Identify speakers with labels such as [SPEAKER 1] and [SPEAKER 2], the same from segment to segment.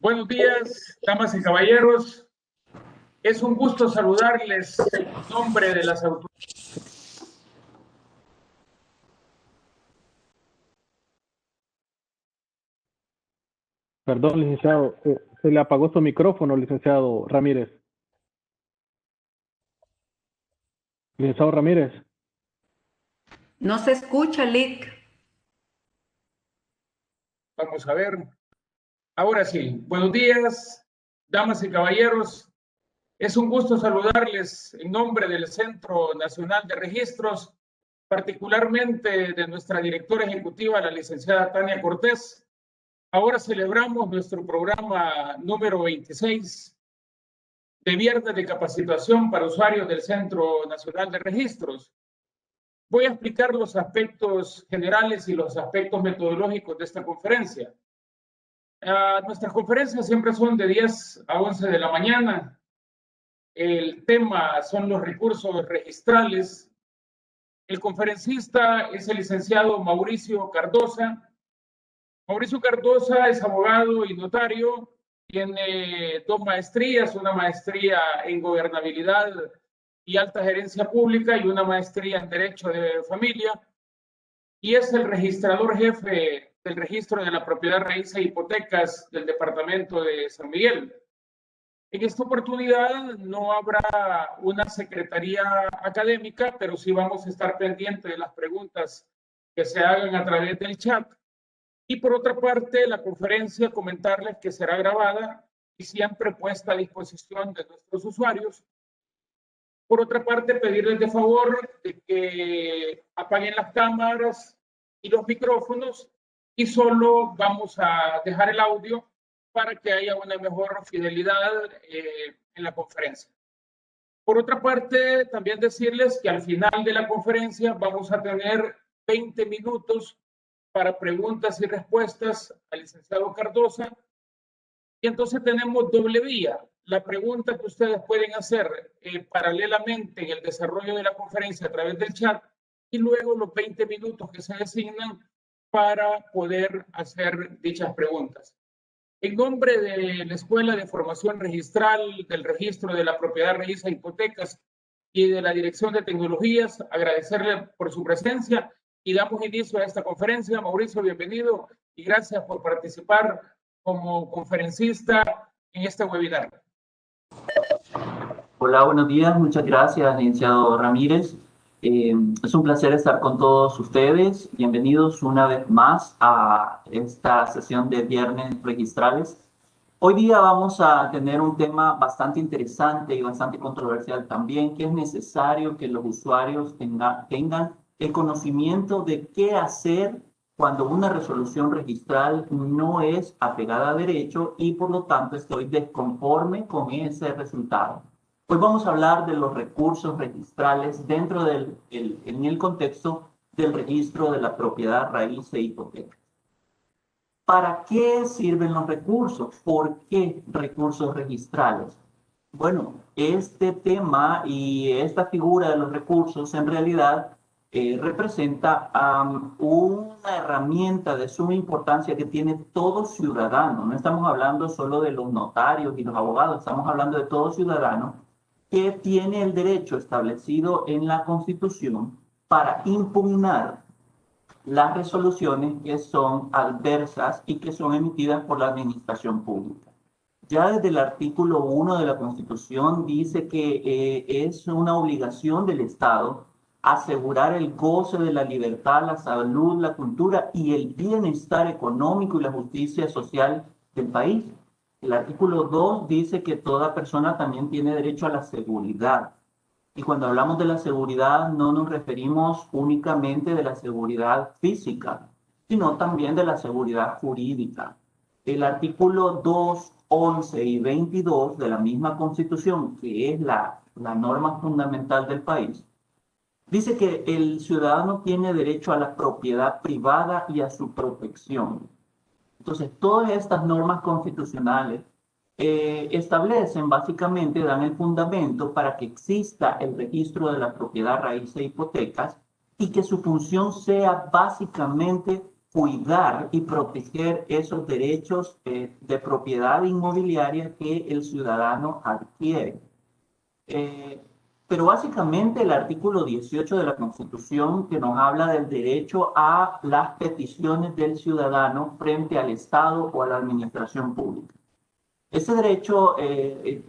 [SPEAKER 1] Buenos días, damas y caballeros. Es un gusto saludarles en nombre de las autoridades.
[SPEAKER 2] Perdón, licenciado, se le apagó su micrófono, licenciado Ramírez. Licenciado Ramírez.
[SPEAKER 3] No se escucha, Lick.
[SPEAKER 1] Vamos a ver. Ahora sí, buenos días, damas y caballeros. Es un gusto saludarles en nombre del Centro Nacional de Registros, particularmente de nuestra directora ejecutiva, la licenciada Tania Cortés. Ahora celebramos nuestro programa número 26 de viernes de capacitación para usuarios del Centro Nacional de Registros. Voy a explicar los aspectos generales y los aspectos metodológicos de esta conferencia. Nuestras conferencias siempre son de 10 a 11 de la mañana. El tema son los recursos registrales. El conferencista es el licenciado Mauricio Cardosa. Mauricio Cardosa es abogado y notario. Tiene 2 maestrías, una maestría en gobernabilidad y alta gerencia pública y una maestría en derecho de familia, y es el registrador jefe del registro de la propiedad raíz e hipotecas del departamento de San Miguel. En esta oportunidad no habrá una secretaría académica, pero sí vamos a estar pendientes de las preguntas que se hagan a través del chat. Y por otra parte, la conferencia, comentarles que será grabada y siempre puesta a disposición de nuestros usuarios. Por otra parte, pedirles de favor de que apaguen las cámaras y los micrófonos y solo vamos a dejar el audio para que haya una mejor fidelidad en la conferencia. Por otra parte, también decirles que al final de la conferencia vamos a tener 20 minutos para preguntas y respuestas al licenciado Cardosa. Y entonces tenemos doble vía. La pregunta que ustedes pueden hacer paralelamente en el desarrollo de la conferencia a través del chat y luego los 20 minutos que se designan para poder hacer dichas preguntas. En nombre de la Escuela de Formación Registral, del Registro de la Propiedad Raíz e Hipotecas y de la Dirección de Tecnologías, agradecerle por su presencia y damos inicio a esta conferencia. Mauricio, bienvenido y gracias por participar como conferencista en este webinar.
[SPEAKER 4] Hola, buenos días. Muchas gracias, licenciado Ramírez. Es un placer estar con todos ustedes. Bienvenidos una vez más a esta sesión de Viernes Registrales. Hoy día vamos a tener un tema bastante interesante y bastante controversial también, que es necesario que los usuarios tengan el conocimiento de qué hacer cuando una resolución registral no es apegada a derecho y por lo tanto estoy desconforme con ese resultado. Hoy vamos a hablar de los recursos registrales dentro en el contexto del registro de la propiedad raíz e hipoteca. ¿Para qué sirven los recursos? ¿Por qué recursos registrales? Bueno, este tema y esta figura de los recursos en realidad representa una herramienta de suma importancia que tiene todo ciudadano. No estamos hablando solo de los notarios y los abogados, estamos hablando de todo ciudadano que tiene el derecho establecido en la Constitución para impugnar las resoluciones que son adversas y que son emitidas por la administración pública. Ya desde el artículo 1 de la Constitución dice que es una obligación del Estado asegurar el goce de la libertad, la salud, la cultura y el bienestar económico y la justicia social del país. El artículo 2 dice que toda persona también tiene derecho a la seguridad. Y cuando hablamos de la seguridad no nos referimos únicamente de la seguridad física, sino también de la seguridad jurídica. El artículo 2, 11 y 22 de la misma Constitución, que es la norma fundamental del país, dice que el ciudadano tiene derecho a la propiedad privada y a su protección. Entonces, todas estas normas constitucionales establecen, básicamente, dan el fundamento para que exista el registro de la propiedad raíz e hipotecas y que su función sea básicamente cuidar y proteger esos derechos de propiedad inmobiliaria que el ciudadano adquiere. Pero básicamente el artículo 18 de la Constitución, que nos habla del derecho a las peticiones del ciudadano frente al Estado o a la administración pública. Ese derecho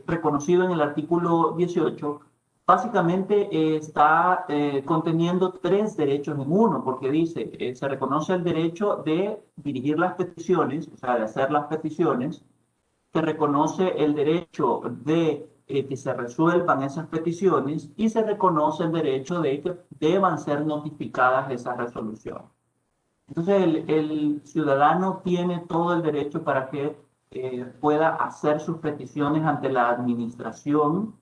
[SPEAKER 4] reconocido en el artículo 18 básicamente está conteniendo tres derechos en uno, porque dice, se reconoce el derecho de dirigir las peticiones, o sea, de hacer las peticiones, se reconoce el derecho de que se resuelvan esas peticiones y se reconoce el derecho de que deban ser notificadas esas resoluciones. Entonces, el ciudadano tiene todo el derecho para que pueda hacer sus peticiones ante la administración,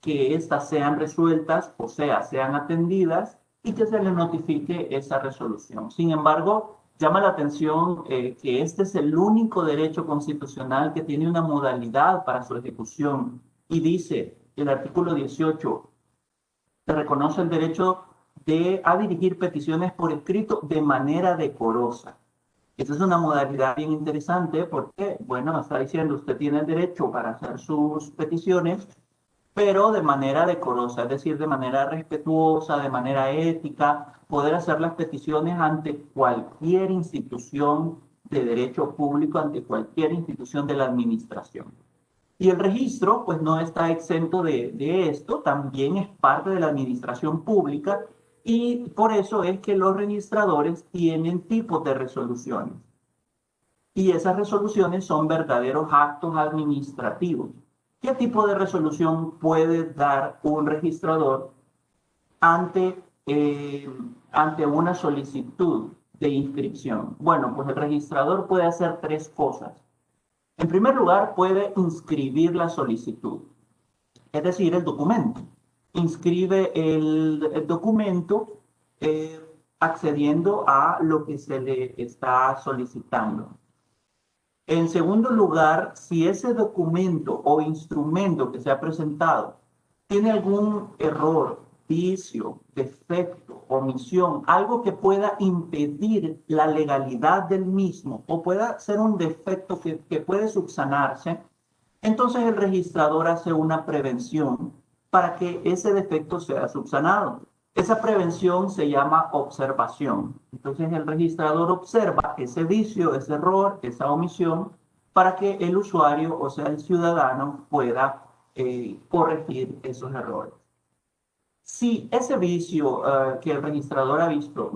[SPEAKER 4] que éstas sean resueltas, o sea, sean atendidas y que se le notifique esa resolución. Sin embargo, llama la atención que este es el único derecho constitucional que tiene una modalidad para su ejecución. Y dice el artículo 18, se reconoce el derecho a dirigir peticiones por escrito de manera decorosa. Esa es una modalidad bien interesante porque, bueno, está diciendo, usted tiene el derecho para hacer sus peticiones, pero de manera decorosa, es decir, de manera respetuosa, de manera ética, poder hacer las peticiones ante cualquier institución de derecho público, ante cualquier institución de la administración. Y el registro, pues no está exento de esto, también es parte de la administración pública y por eso es que los registradores tienen tipos de resoluciones. Y esas resoluciones son verdaderos actos administrativos. ¿Qué tipo de resolución puede dar un registrador ante una solicitud de inscripción? Bueno, pues el registrador puede hacer tres cosas. En primer lugar, puede inscribir la solicitud, es decir, el documento. Inscribe el documento accediendo a lo que se le está solicitando. En segundo lugar, si ese documento o instrumento que se ha presentado tiene algún error, vicio, defecto, omisión, algo que pueda impedir la legalidad del mismo o pueda ser un defecto que puede subsanarse, entonces el registrador hace una prevención para que ese defecto sea subsanado. Esa prevención se llama observación. Entonces el registrador observa ese vicio, ese error, esa omisión, para que el usuario, o sea, el ciudadano, pueda corregir esos errores. Si ese vicio que el registrador ha visto,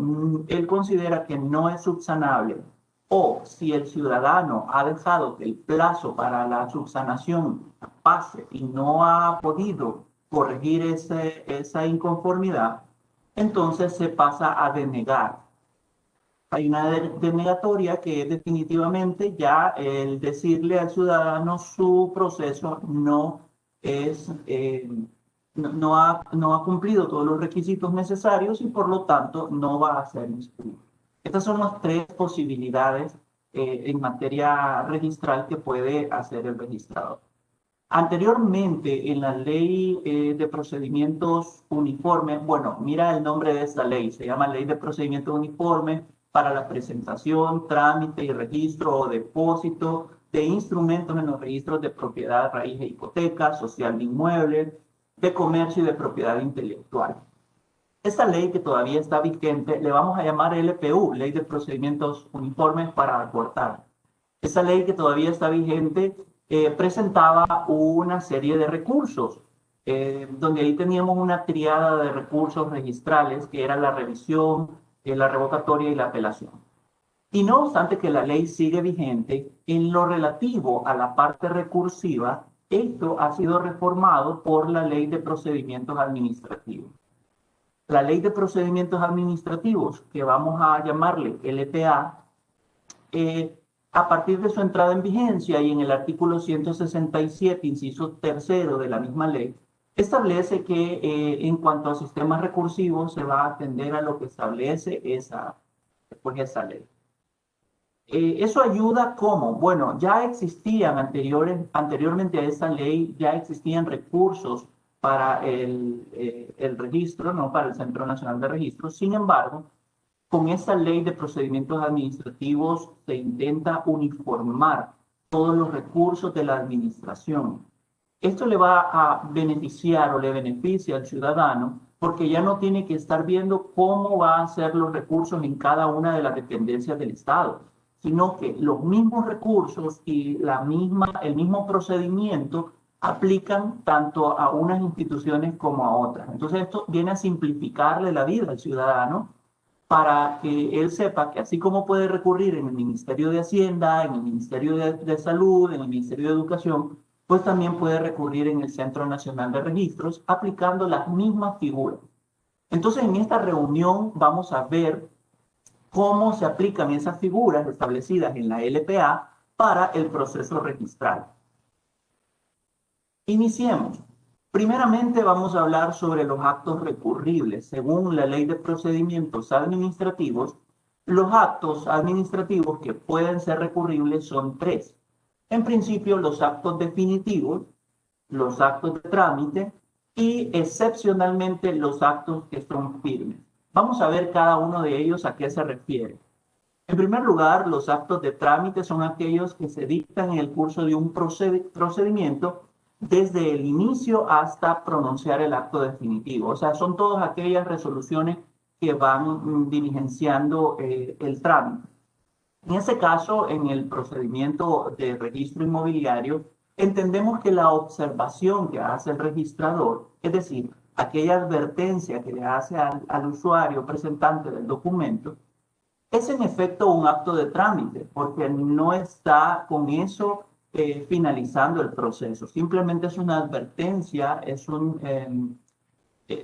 [SPEAKER 4] él considera que no es subsanable, o si el ciudadano ha dejado que el plazo para la subsanación pase y no ha podido corregir esa inconformidad, entonces se pasa a denegar. Hay una denegatoria que es definitivamente ya el decirle al ciudadano su proceso no es... no ha cumplido todos los requisitos necesarios y por lo tanto no va a ser inscrito. Estas son las tres posibilidades en materia registral que puede hacer el registrador. Anteriormente, en la ley de procedimientos uniformes, bueno, mira el nombre de esta ley, se llama Ley de Procedimientos Uniformes para la presentación, trámite y registro o depósito de instrumentos en los registros de propiedad, raíz e hipoteca, social de inmuebles, de comercio y de propiedad intelectual. Esta ley que todavía está vigente le vamos a llamar LPU, Ley de Procedimientos Uniformes para acortar. Esa ley que todavía está vigente presentaba una serie de recursos, donde ahí teníamos una triada de recursos registrales que era la revisión, la revocatoria y la apelación. Y no obstante que la ley sigue vigente, en lo relativo a la parte recursiva, esto ha sido reformado por la Ley de Procedimientos Administrativos. La Ley de Procedimientos Administrativos, que vamos a llamarle LPA, a partir de su entrada en vigencia y en el artículo 167, inciso tercero de la misma ley, establece que en cuanto a sistemas recursivos se va a atender a lo que establece esa ley. Eso ayuda ¿cómo? Bueno, ya existían anteriormente a esta ley, ya existían recursos para el registro, no para el Centro Nacional de Registro. Sin embargo, con esta ley de procedimientos administrativos se intenta uniformar todos los recursos de la administración. Esto le va a beneficiar o le beneficia al ciudadano porque ya no tiene que estar viendo cómo va a hacer los recursos en cada una de las dependencias del Estado, sino que los mismos recursos y el mismo procedimiento aplican tanto a unas instituciones como a otras. Entonces esto viene a simplificarle la vida al ciudadano para que él sepa que así como puede recurrir en el Ministerio de Hacienda, en el Ministerio de Salud, en el Ministerio de Educación, pues también puede recurrir en el Centro Nacional de Registros aplicando las mismas figuras. Entonces en esta reunión vamos a ver cómo se aplican esas figuras establecidas en la LPA para el proceso registral. Iniciemos. Primeramente vamos a hablar sobre los actos recurribles. Según la Ley de Procedimientos Administrativos, los actos administrativos que pueden ser recurribles son 3. En principio, los actos definitivos, los actos de trámite y excepcionalmente los actos que son firmes. Vamos a ver cada uno de ellos a qué se refiere. En primer lugar, los actos de trámite son aquellos que se dictan en el curso de un procedimiento desde el inicio hasta pronunciar el acto definitivo. O sea, son todas aquellas resoluciones que van diligenciando el trámite. En ese caso, en el procedimiento de registro inmobiliario, entendemos que la observación que hace el registrador, es decir, aquella advertencia que le hace al usuario presentante del documento, es en efecto un acto de trámite, porque no está con eso finalizando el proceso. Simplemente es una advertencia, es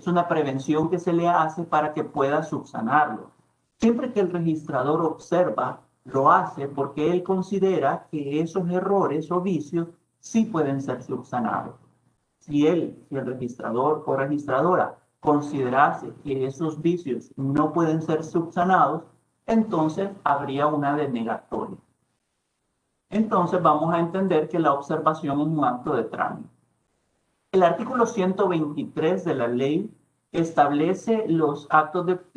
[SPEAKER 4] una prevención que se le hace para que pueda subsanarlo. Siempre que el registrador observa, lo hace porque él considera que esos errores o vicios sí pueden ser subsanados. Si el registrador o registradora considerase que esos vicios no pueden ser subsanados, entonces habría una denegatoria. Entonces vamos a entender que la observación es un acto de trámite. El artículo 123 de la ley establece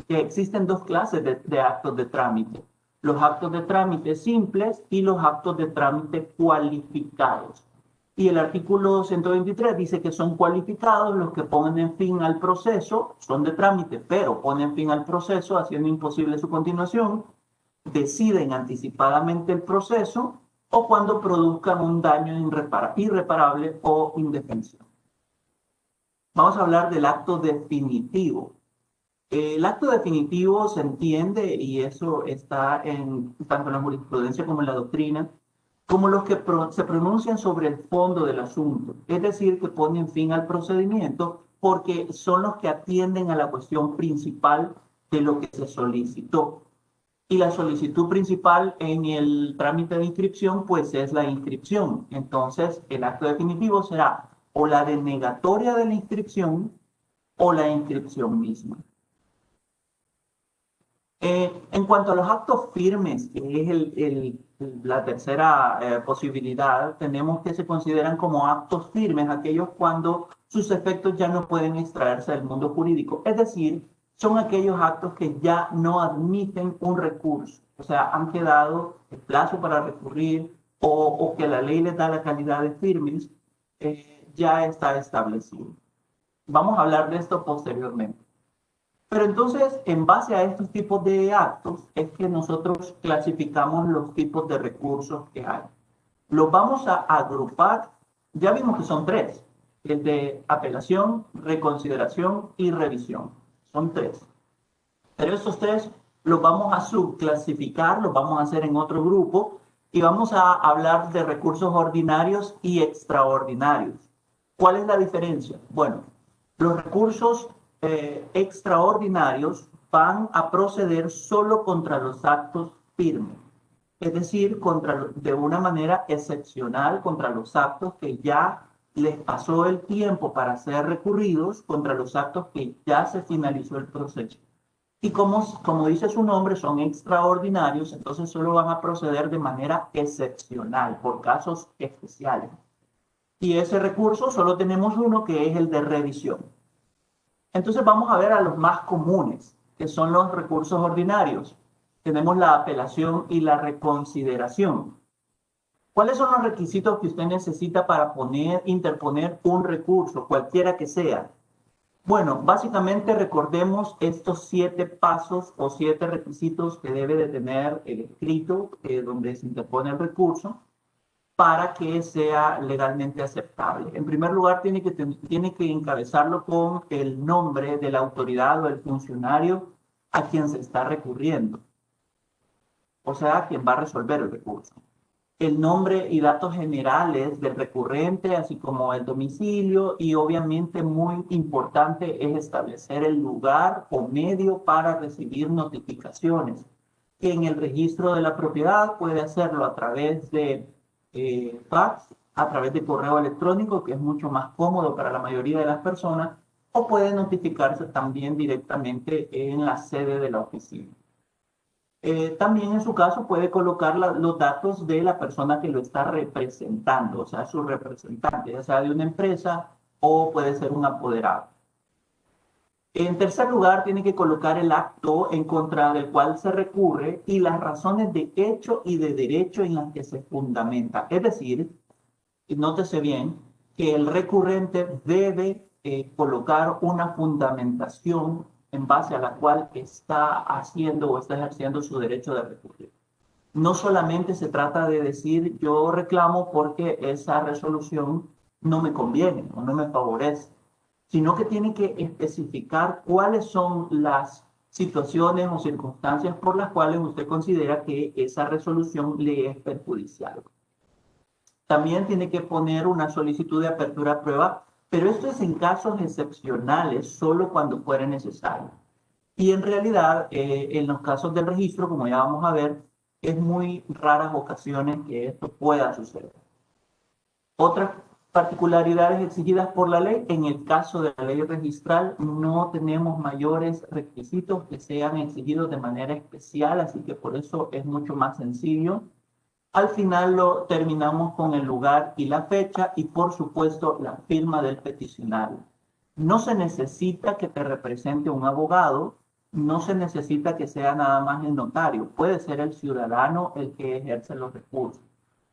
[SPEAKER 4] que existen 2 clases de actos de trámite. Los actos de trámite simples y los actos de trámite cualificados. Y el artículo 123 dice que son cualificados los que ponen fin al proceso, son de trámite, pero ponen fin al proceso haciendo imposible su continuación, deciden anticipadamente el proceso o cuando produzcan un daño irreparable o indefensión. Vamos a hablar del acto definitivo. El acto definitivo se entiende, y eso está tanto en la jurisprudencia como en la doctrina, como los que se pronuncian sobre el fondo del asunto, es decir, que ponen fin al procedimiento porque son los que atienden a la cuestión principal de lo que se solicitó. Y la solicitud principal en el trámite de inscripción, pues es la inscripción. Entonces, el acto definitivo será o la denegatoria de la inscripción o la inscripción misma. En cuanto a los actos firmes, que es la tercera posibilidad, tenemos que se consideran como actos firmes aquellos cuando sus efectos ya no pueden extraerse del mundo jurídico. Es decir, son aquellos actos que ya no admiten un recurso. O sea, han quedado el plazo para recurrir o que la ley les da la calidad de firmes, ya está establecido. Vamos a hablar de esto posteriormente. Pero entonces, en base a estos tipos de actos, es que nosotros clasificamos los tipos de recursos que hay. Los vamos a agrupar, ya vimos que son 3, el de apelación, reconsideración y revisión. Son 3. Pero estos 3 los vamos a subclasificar, los vamos a hacer en otro grupo y vamos a hablar de recursos ordinarios y extraordinarios. ¿Cuál es la diferencia? Bueno, los recursos extraordinarios van a proceder solo contra los actos firmes, es decir, de una manera excepcional contra los actos que ya les pasó el tiempo para ser recurridos, contra los actos que ya se finalizó el proceso. Y como dice su nombre, son extraordinarios, entonces solo van a proceder de manera excepcional, por casos especiales. Y ese recurso solo tenemos uno, que es el de revisión. Entonces vamos a ver a los más comunes. que son los recursos ordinarios. Tenemos la apelación y la reconsideración. ¿Cuáles son los requisitos que usted necesita para interponer un recurso, cualquiera que sea? Bueno, básicamente recordemos estos 7 pasos o 7 requisitos que debe de tener el escrito donde se interpone el recurso para que sea legalmente aceptable. En primer lugar, tiene que encabezarlo con el nombre de la autoridad o el funcionario a quien se está recurriendo, o sea, a quien va a resolver el recurso. El nombre y datos generales del recurrente, así como el domicilio, y obviamente muy importante es establecer el lugar o medio para recibir notificaciones, que en el registro de la propiedad puede hacerlo a través de fax, a través de correo electrónico, que es mucho más cómodo para la mayoría de las personas, o puede notificarse también directamente en la sede de la oficina. También en su caso puede colocar los datos de la persona que lo está representando, o sea, su representante, ya sea de una empresa o puede ser un apoderado. En tercer lugar, tiene que colocar el acto en contra del cual se recurre y las razones de hecho y de derecho en las que se fundamenta. Es decir, nótese bien que el recurrente debe colocar una fundamentación en base a la cual está haciendo o está ejerciendo su derecho de recurrir. No solamente se trata de decir yo reclamo porque esa resolución no me conviene o no me favorece, sino que tiene que especificar cuáles son las situaciones o circunstancias por las cuales usted considera que esa resolución le es perjudicial. También tiene que poner una solicitud de apertura a prueba, pero esto es en casos excepcionales, solo cuando fuera necesario. Y en realidad, en los casos del registro, como ya vamos a ver, es muy raras ocasiones que esto pueda suceder. Otras particularidades exigidas por la ley, en el caso de la ley registral, no tenemos mayores requisitos que sean exigidos de manera especial, así que por eso es mucho más sencillo. Al final lo terminamos con el lugar y la fecha y por supuesto la firma del peticionario. No se necesita que te represente un abogado, no se necesita que sea nada más el notario, puede ser el ciudadano el que ejerce los recursos.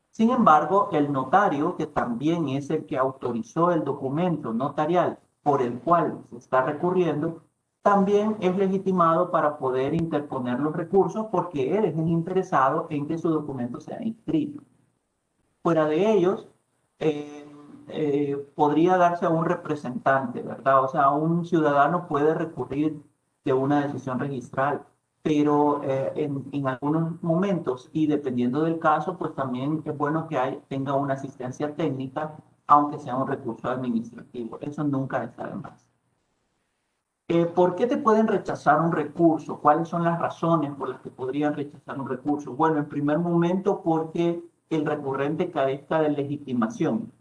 [SPEAKER 4] Sin embargo, el notario, que también es el que autorizó el documento notarial por el cual se está recurriendo, también es legitimado para poder interponer los recursos porque él es el interesado en que su documento sea inscrito. Fuera de ellos, podría darse a un representante, ¿verdad? O sea, un ciudadano puede recurrir de una decisión registral, pero en algunos momentos y dependiendo del caso, pues también es bueno que tenga una asistencia técnica, aunque sea un recurso administrativo. Eso nunca está de más. ¿Por qué te pueden rechazar un recurso? ¿Cuáles son las razones por las que podrían rechazar un recurso? Bueno, en primer momento porque el recurrente carezca de legitimación.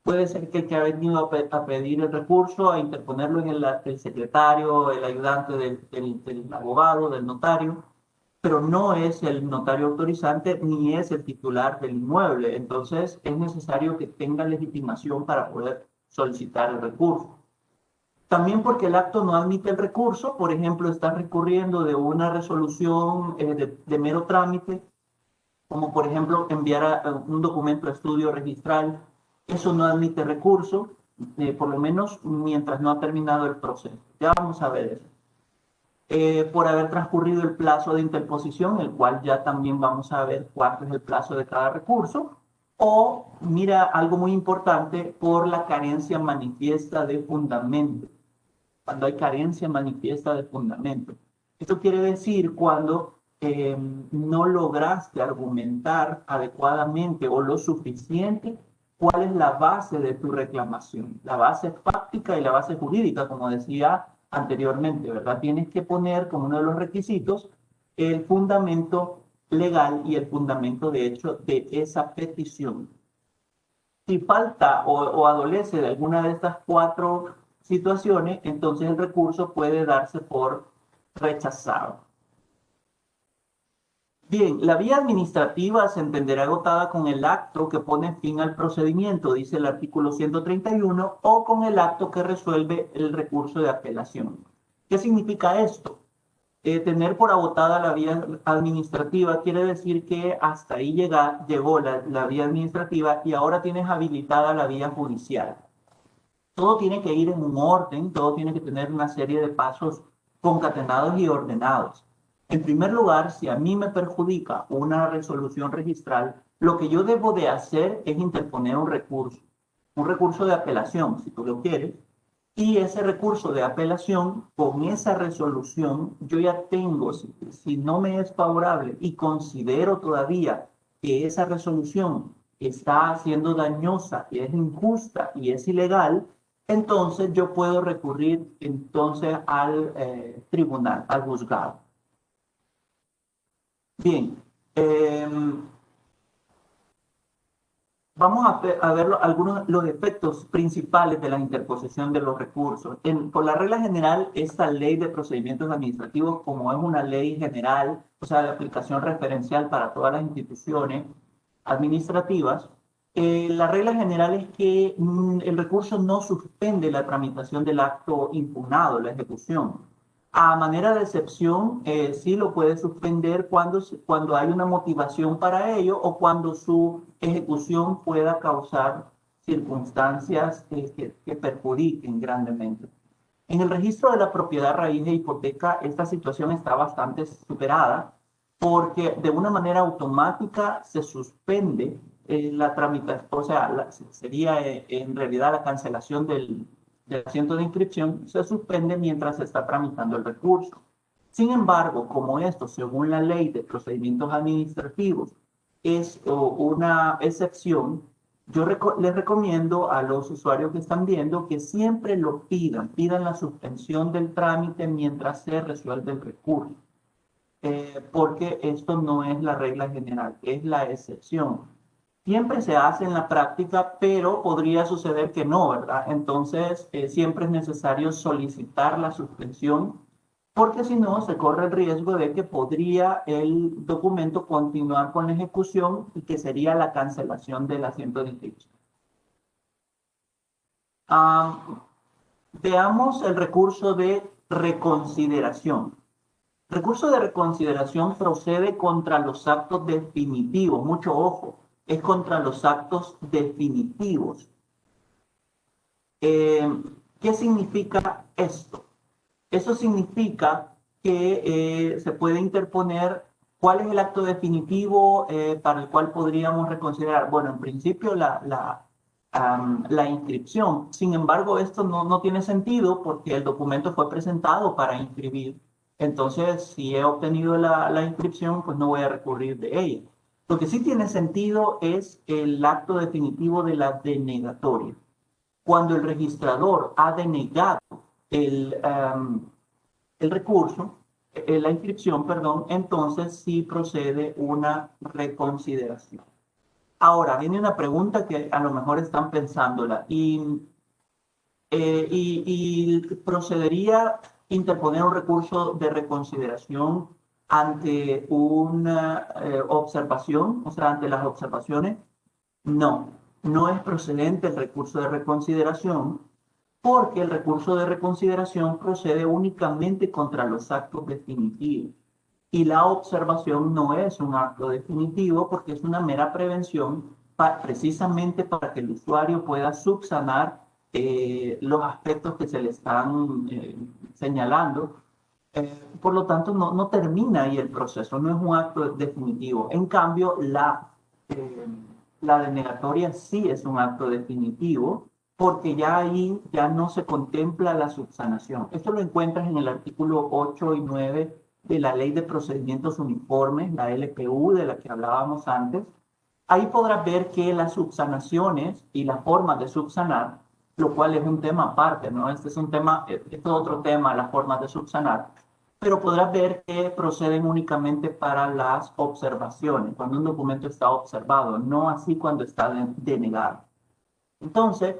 [SPEAKER 4] Puede ser que el que ha venido a pedir el recurso, a interponerlo en el secretario, el ayudante del abogado, del notario, pero no es el notario autorizante ni es el titular del inmueble. Entonces es necesario que tenga legitimación para poder solicitar el recurso. También porque el acto no admite el recurso, por ejemplo, está recurriendo de una resolución de mero trámite, como por ejemplo enviar un documento de estudio registral, eso no admite recurso, por lo menos mientras no ha terminado el proceso. Ya vamos a ver eso. Por haber transcurrido el plazo de interposición, el cual ya también vamos a ver cuánto es el plazo de cada recurso, o, mira, algo muy importante, por la carencia manifiesta de fundamento. Cuando hay carencia manifiesta de fundamento. Esto quiere decir cuando no lograste argumentar adecuadamente o lo suficiente cuál es la base de tu reclamación, la base fáctica y la base jurídica, como decía anteriormente, ¿verdad? Tienes que poner como uno de los requisitos el fundamento legal y el fundamento de hecho de esa petición. Si falta o adolece de alguna de estas 4 situaciones, entonces el recurso puede darse por rechazado. Bien, la vía administrativa se entenderá agotada con el acto que pone fin al procedimiento, dice el artículo 131, o con el acto que resuelve el recurso de apelación. ¿Qué significa esto? Tener por agotada la vía administrativa quiere decir que hasta ahí llegó la vía administrativa y ahora tienes habilitada la vía judicial. Todo tiene que ir en un orden, todo tiene que tener una serie de pasos concatenados y ordenados. En primer lugar, si a mí me perjudica una resolución registral, lo que yo debo de hacer es interponer un recurso de apelación, si tú lo quieres, y ese recurso de apelación, con esa resolución, yo ya tengo, si no me es favorable y considero todavía que esa resolución está siendo dañosa, y es injusta y es ilegal, entonces yo puedo recurrir entonces al tribunal, al juzgado. Bien, vamos a ver algunos los efectos principales de la interposición de los recursos. Por la regla general, esta ley de procedimientos administrativos, como es una ley general, o sea, de aplicación referencial para todas las instituciones administrativas, la regla general es que el recurso no suspende la tramitación del acto impugnado, la ejecución. A manera de excepción, sí lo puede suspender cuando hay una motivación para ello o cuando su ejecución pueda causar circunstancias que perjudiquen grandemente. En el registro de la propiedad raíz de hipoteca, esta situación está bastante superada porque de una manera automática se suspende la tramitación, o sea, sería en realidad la cancelación del asiento de inscripción, se suspende mientras se está tramitando el recurso. Sin embargo, como esto, según la ley de procedimientos administrativos, es una excepción, yo les recomiendo a los usuarios que están viendo que siempre lo pidan la suspensión del trámite mientras se resuelve el recurso. Porque esto no es la regla general, es la excepción. Siempre se hace en la práctica, pero podría suceder que no, ¿verdad? Entonces, siempre es necesario solicitar la suspensión, porque si no, se corre el riesgo de que podría el documento continuar con la ejecución y que sería la cancelación del asiento de inscripción. Veamos el recurso de reconsideración. El recurso de reconsideración procede contra los actos definitivos, mucho ojo, es contra los actos definitivos. ¿Qué significa esto? Eso significa que se puede interponer cuál es el acto definitivo para el cual podríamos reconsiderar. Bueno, en principio la inscripción. Sin embargo, esto no tiene sentido porque el documento fue presentado para inscribir. Entonces, si he obtenido la inscripción, pues no voy a recurrir de ella. Lo que sí tiene sentido es el acto definitivo de la denegatoria. Cuando el registrador ha denegado el recurso, la inscripción, perdón, entonces sí procede una reconsideración. Ahora, viene una pregunta que a lo mejor están pensándola y procedería interponer un recurso de reconsideración ante una observación, o sea, ante las observaciones. No es procedente el recurso de reconsideración porque el recurso de reconsideración procede únicamente contra los actos definitivos. Y la observación no es un acto definitivo porque es una mera prevención precisamente para que el usuario pueda subsanar los aspectos que se le están señalando. Por lo tanto, no termina ahí el proceso, no es un acto definitivo. En cambio, la denegatoria sí es un acto definitivo porque ya ahí ya no se contempla la subsanación. Esto lo encuentras en el artículo 8 y 9 de la Ley de Procedimientos Uniformes, la LPU, de la que hablábamos antes. Ahí podrás ver que las subsanaciones y las formas de subsanar, lo cual es un tema aparte, ¿no? Este es otro tema, las formas de subsanar, pero podrás ver que proceden únicamente para las observaciones, cuando un documento está observado, no así cuando está denegado. Entonces,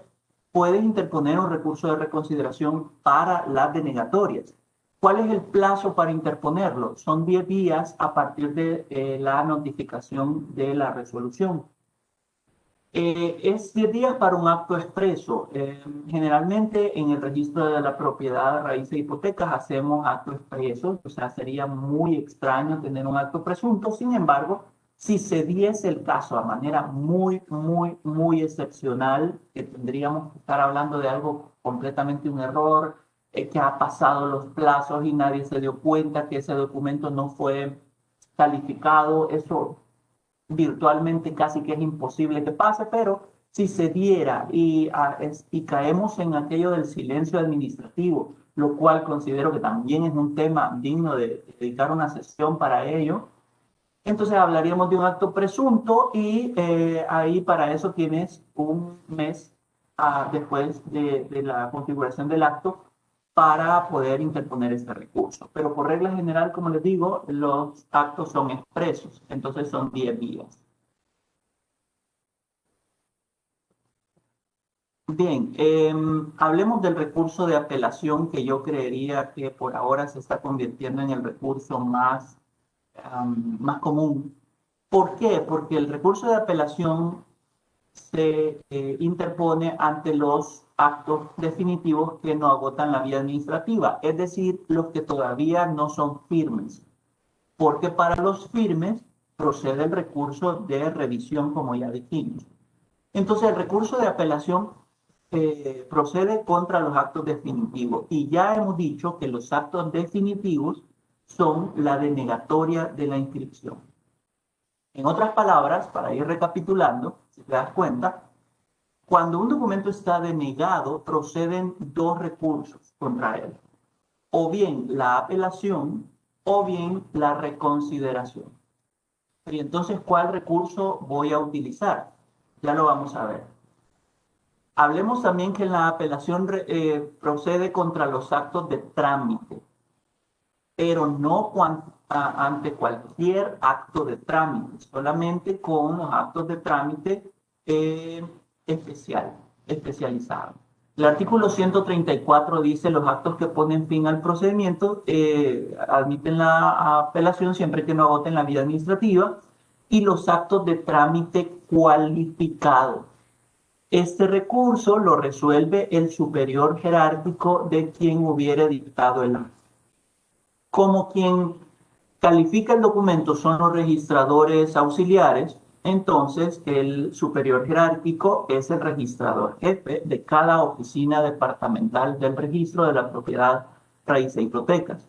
[SPEAKER 4] puedes interponer un recurso de reconsideración para las denegatorias. ¿Cuál es el plazo para interponerlo? Son 10 días a partir de la notificación de la resolución. Es 10 días para un acto expreso. Generalmente en el registro de la propiedad, raíces e hipotecas hacemos actos expresos, o sea, sería muy extraño tener un acto presunto. Sin embargo, si se diese el caso de manera muy excepcional, que tendríamos que estar hablando de algo completamente un error, que ha pasado los plazos y nadie se dio cuenta que ese documento no fue calificado, eso virtualmente casi que es imposible que pase, pero si se diera y caemos en aquello del silencio administrativo, lo cual considero que también es un tema digno de dedicar una sesión para ello, entonces hablaríamos de un acto presunto y ahí para eso tienes un mes después de la configuración del acto para poder interponer este recurso. Pero por regla general, como les digo, los actos son expresos, entonces son 10 días. Bien, hablemos del recurso de apelación que yo creería que por ahora se está convirtiendo en el recurso más común. ¿Por qué? Porque el recurso de apelación se interpone ante los actos definitivos que no agotan la vía administrativa, es decir, los que todavía no son firmes. Porque para los firmes procede el recurso de revisión, como ya dijimos. Entonces, el recurso de apelación procede contra los actos definitivos. Y ya hemos dicho que los actos definitivos son la denegatoria de la inscripción. En otras palabras, para ir recapitulando, si te das cuenta, cuando un documento está denegado, proceden dos recursos contra él. O bien la apelación o bien la reconsideración. Y entonces, ¿cuál recurso voy a utilizar? Ya lo vamos a ver. Hablemos también que la apelación procede contra los actos de trámite, pero no ante cualquier acto de trámite, solamente con los actos de trámite especializados. El artículo 134 dice los actos que ponen fin al procedimiento admiten la apelación siempre que no agoten la vía administrativa y los actos de trámite cualificado. Este recurso lo resuelve el superior jerárquico de quien hubiere dictado el acto. Como quien califica el documento son los registradores auxiliares, entonces el superior jerárquico es el registrador jefe de cada oficina departamental del registro de la propiedad, raíces e hipotecas.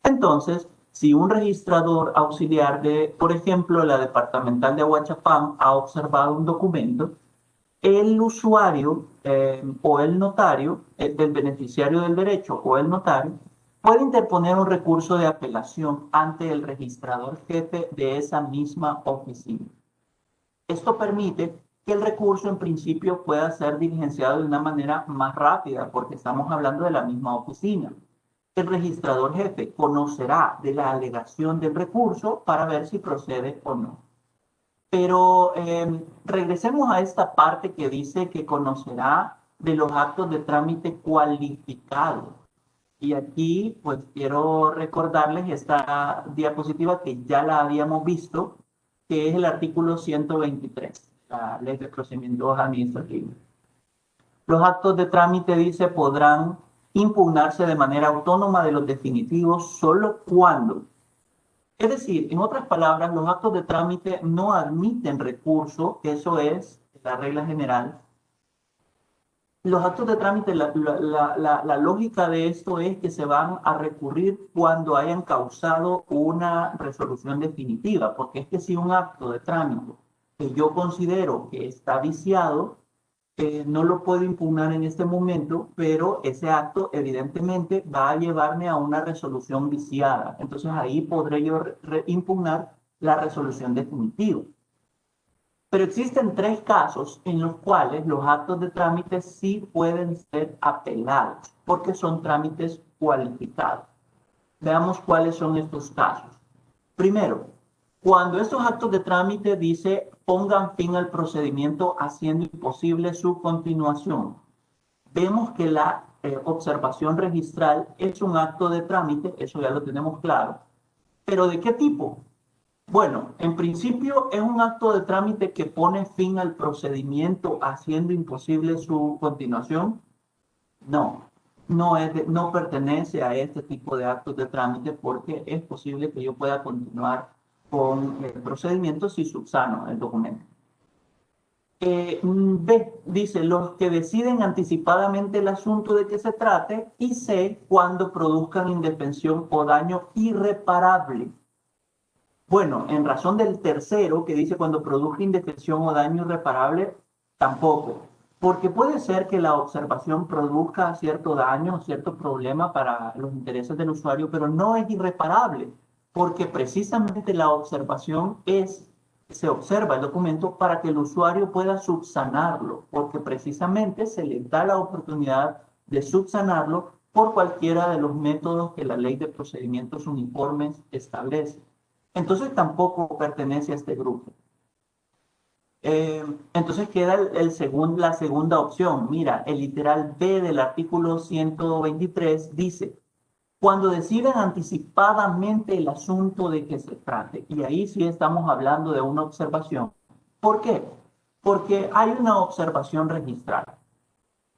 [SPEAKER 4] Entonces, si un registrador auxiliar de, por ejemplo, la departamental de Ahuachapán ha observado un documento, el usuario o el notario, del beneficiario del derecho o el notario, puede interponer un recurso de apelación ante el registrador jefe de esa misma oficina. Esto permite que el recurso en principio pueda ser diligenciado de una manera más rápida porque estamos hablando de la misma oficina. El registrador jefe conocerá de la alegación del recurso para ver si procede o no. Pero regresemos a esta parte que dice que conocerá de los actos de trámite cualificados. Y aquí, pues, quiero recordarles esta diapositiva que ya la habíamos visto, que es el artículo 123, la Ley de Procedimientos Administrativos. Los actos de trámite, dice, podrán impugnarse de manera autónoma de los definitivos solo cuando. Es decir, en otras palabras, los actos de trámite no admiten recurso, eso es la regla general. Los actos de trámite, la lógica de esto es que se van a recurrir cuando hayan causado una resolución definitiva, porque es que si un acto de trámite que yo considero que está viciado, no lo puedo impugnar en este momento, pero ese acto evidentemente va a llevarme a una resolución viciada. Entonces ahí podré yo impugnar la resolución definitiva. Pero existen tres casos en los cuales los actos de trámite sí pueden ser apelados, porque son trámites cualificados. Veamos cuáles son estos casos. Primero, cuando estos actos de trámite dice pongan fin al procedimiento haciendo imposible su continuación. Vemos que la observación registral es un acto de trámite, eso ya lo tenemos claro. ¿Pero de qué tipo? Bueno, en principio es un acto de trámite que pone fin al procedimiento haciendo imposible su continuación. No, no pertenece a este tipo de actos de trámite porque es posible que yo pueda continuar con el procedimiento si subsano el documento. B, dice, los que deciden anticipadamente el asunto de que se trate, y C, cuando produzcan indefensión o daño irreparable. Bueno, en razón del tercero, que dice cuando produzca indefensión o daño irreparable, tampoco. Porque puede ser que la observación produzca cierto daño, cierto problema para los intereses del usuario, pero no es irreparable, porque precisamente la observación se observa el documento para que el usuario pueda subsanarlo, porque precisamente se le da la oportunidad de subsanarlo por cualquiera de los métodos que la Ley de Procedimientos Uniformes establece. Entonces tampoco pertenece a este grupo. Entonces queda la segunda opción. Mira, el literal B del artículo 123 dice, cuando decidan anticipadamente el asunto de que se trate. Y ahí sí estamos hablando de una observación. ¿Por qué? Porque hay una observación registrada.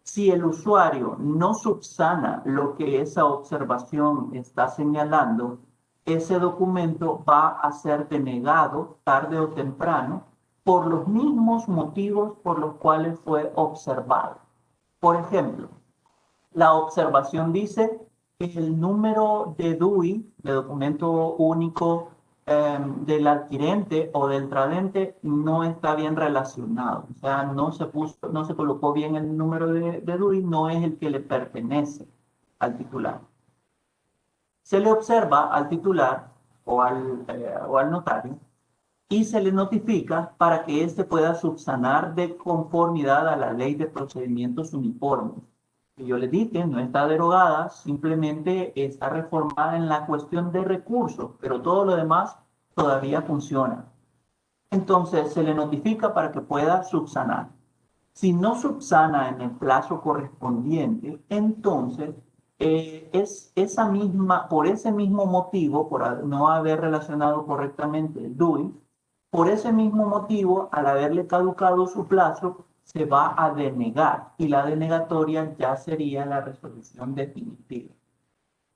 [SPEAKER 4] Si el usuario no subsana lo que esa observación está señalando, ese documento va a ser denegado tarde o temprano por los mismos motivos por los cuales fue observado. Por ejemplo, la observación dice que el número de DUI, de documento único del adquirente o del tradente, no está bien relacionado. O sea, no se colocó bien el número de DUI, no es el que le pertenece al titular. Se le observa al titular o al notario y se le notifica para que éste pueda subsanar de conformidad a la Ley de Procedimientos Uniformes. Y yo le dije, no está derogada, simplemente está reformada en la cuestión de recursos, pero todo lo demás todavía funciona. Entonces se le notifica para que pueda subsanar. Si no subsana en el plazo correspondiente, entonces por ese mismo motivo, por no haber relacionado correctamente el DUI, por ese mismo motivo, al haberle caducado su plazo, se va a denegar y la denegatoria ya sería la resolución definitiva.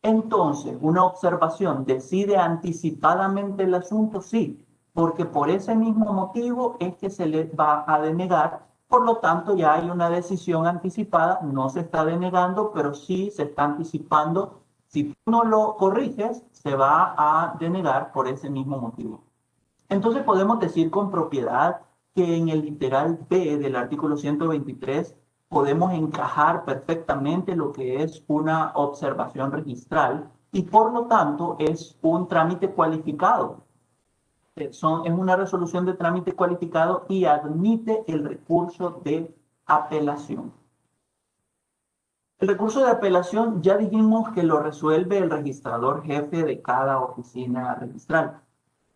[SPEAKER 4] Entonces, una observación decide anticipadamente el asunto, sí, porque por ese mismo motivo es que se le va a denegar. Por lo tanto, ya hay una decisión anticipada, no se está denegando, pero sí se está anticipando. Si tú no lo corriges, se va a denegar por ese mismo motivo. Entonces podemos decir con propiedad que en el literal B del artículo 123 podemos encajar perfectamente lo que es una observación registral y por lo tanto es un trámite cualificado. Es una resolución de trámite cualificado y admite el recurso de apelación. El recurso de apelación ya dijimos que lo resuelve el registrador jefe de cada oficina registral.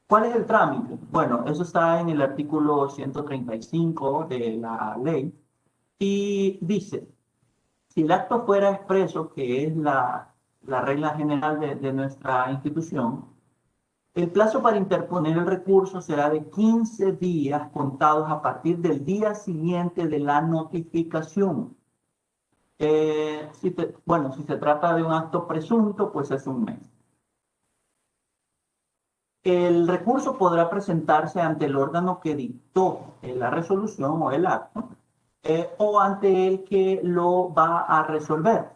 [SPEAKER 4] ¿Cuál es el trámite? Bueno, eso está en el artículo 135 de la ley y dice, si el acto fuera expreso, que es la regla general de nuestra institución, el plazo para interponer el recurso será de 15 días contados a partir del día siguiente de la notificación. Si se trata de un acto presunto, pues es un mes. El recurso podrá presentarse ante el órgano que dictó la resolución o el acto o ante el que lo va a resolver.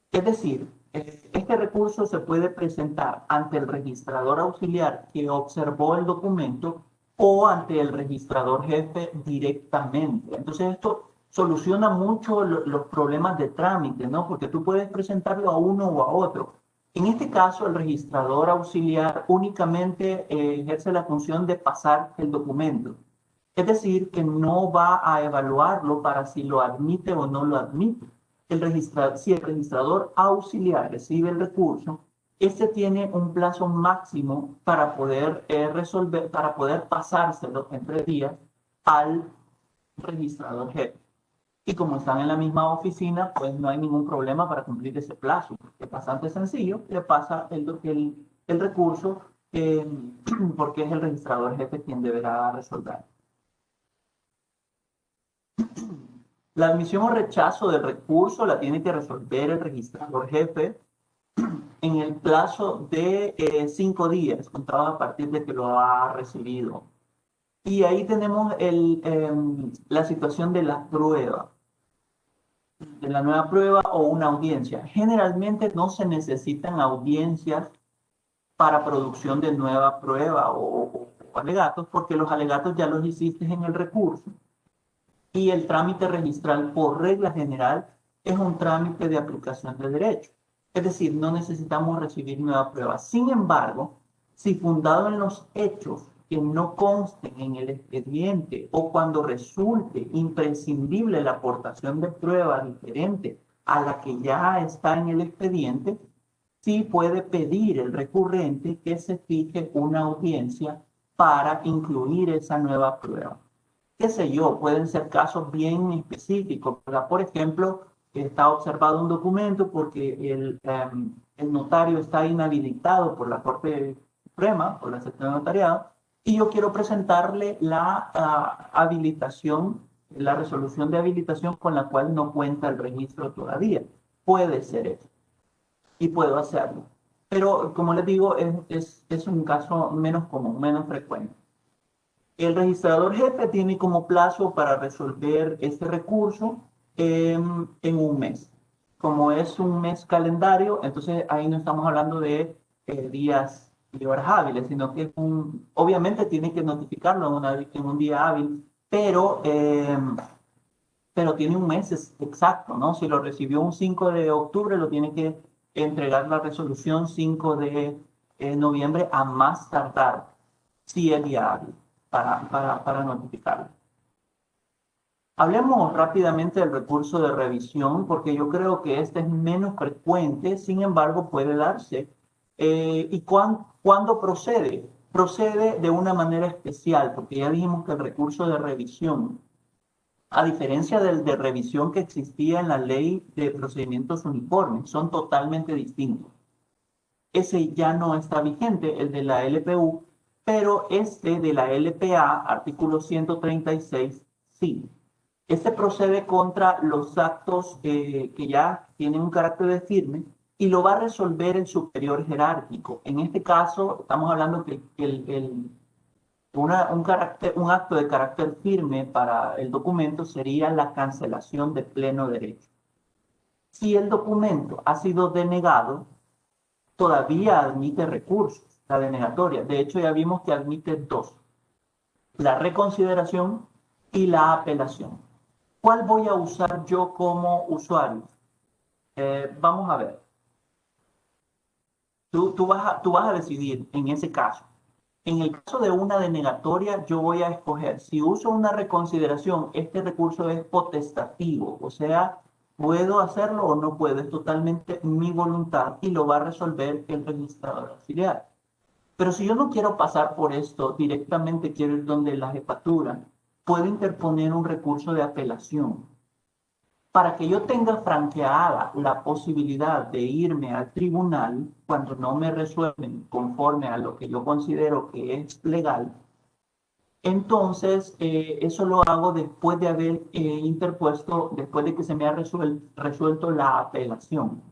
[SPEAKER 4] Es decir, este recurso se puede presentar ante el registrador auxiliar que observó el documento o ante el registrador jefe directamente. Entonces esto soluciona mucho los problemas de trámite, ¿no? Porque tú puedes presentarlo a uno o a otro. En este caso, el registrador auxiliar únicamente ejerce la función de pasar el documento. Es decir, que no va a evaluarlo para si lo admite o no lo admite. Si el registrador auxiliar recibe el recurso, este tiene un plazo máximo para poder para poder pasárselo en 3 días al registrador jefe. Y como están en la misma oficina, pues no hay ningún problema para cumplir ese plazo. Es bastante sencillo, le pasa el recurso eh, porque es el registrador jefe quien deberá resolver. La admisión o rechazo del recurso la tiene que resolver el registrador jefe en el plazo de 5 días, contado a partir de que lo ha recibido. Y ahí tenemos la situación de la prueba, de la nueva prueba o una audiencia. Generalmente no se necesitan audiencias para producción de nueva prueba o alegatos, porque los alegatos ya los hiciste en el recurso. Y el trámite registral, por regla general, es un trámite de aplicación de derecho. Es decir, no necesitamos recibir nueva prueba. Sin embargo, si fundado en los hechos que no consten en el expediente o cuando resulte imprescindible la aportación de prueba diferente a la que ya está en el expediente, sí puede pedir el recurrente que se fije una audiencia para incluir esa nueva prueba. Qué sé yo, pueden ser casos bien específicos, ¿verdad? Por ejemplo, está observado un documento porque el notario está inhabilitado por la Corte Suprema, por la sección de notariado, y yo quiero presentarle la habilitación, la resolución de habilitación con la cual no cuenta el registro todavía. Puede ser eso, y puedo hacerlo. Pero, como les digo, es un caso menos común, menos frecuente. El registrador jefe tiene como plazo para resolver este recurso en un mes. Como es un mes calendario, entonces ahí no estamos hablando de días y horas hábiles, sino que obviamente tiene que notificarlo en un día hábil, pero tiene un mes exacto, ¿no? Si lo recibió un 5 de octubre, lo tiene que entregar la resolución 5 de noviembre a más tardar, si es día hábil, para notificarlo. Hablemos rápidamente del recurso de revisión, porque yo creo que este es menos frecuente, sin embargo puede darse. ¿Y cuándo procede? Procede de una manera especial, porque ya dijimos que el recurso de revisión, a diferencia del de revisión que existía en la ley de procedimientos uniformes, son totalmente distintos. Ese ya no está vigente, el de la LPU, pero este de la LPA, artículo 136, sí. Este procede contra los actos que ya tienen un carácter de firme y lo va a resolver el superior jerárquico. En este caso, estamos hablando que un acto de carácter firme para el documento sería la cancelación de pleno derecho. Si el documento ha sido denegado, todavía admite recursos, la denegatoria. De hecho, ya vimos que admite dos: la reconsideración y la apelación. ¿Cuál voy a usar yo como usuario? Vamos a ver. Tú vas a decidir en ese caso. En el caso de una denegatoria, yo voy a escoger, si uso una reconsideración, este recurso es potestativo, o sea, puedo hacerlo o no puedo, es totalmente mi voluntad y lo va a resolver el registrador auxiliar. Pero si yo no quiero pasar por esto, directamente quiero ir donde la jefatura, puedo interponer un recurso de apelación. Para que yo tenga franqueada la posibilidad de irme al tribunal cuando no me resuelven conforme a lo que yo considero que es legal, entonces eso lo hago después de haber interpuesto, después de que se me ha resuelto la apelación.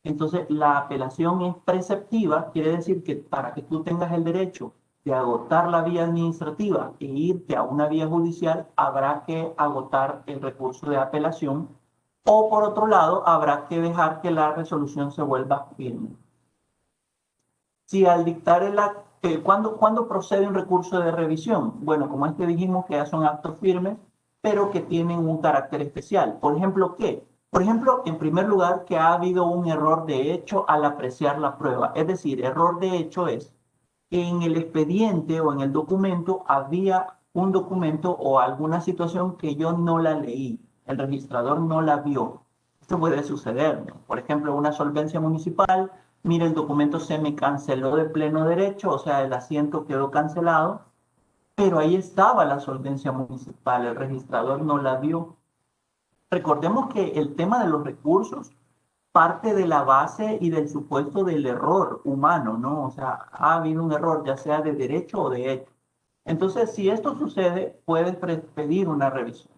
[SPEAKER 4] Entonces, la apelación es preceptiva, quiere decir que para que tú tengas el derecho de agotar la vía administrativa e irte a una vía judicial, habrá que agotar el recurso de apelación, o por otro lado, habrá que dejar que la resolución se vuelva firme. Si al dictar ¿cuándo procede un recurso de revisión? Bueno, como dijimos que ya son actos firmes, pero que tienen un carácter especial. Por ejemplo, ¿qué? Por ejemplo, en primer lugar, que ha habido un error de hecho al apreciar la prueba. Es decir, error de hecho es que en el expediente o en el documento había un documento o alguna situación que yo no la leí, el registrador no la vio. Esto puede suceder, ¿no? Por ejemplo, una solvencia municipal, mire, el documento se me canceló de pleno derecho, o sea, el asiento quedó cancelado, pero ahí estaba la solvencia municipal, el registrador no la vio. Recordemos que el tema de los recursos parte de la base y del supuesto del error humano, ¿no? O sea, ha habido un error, ya sea de derecho o de hecho. Entonces, si esto sucede, puedes pedir una revisión.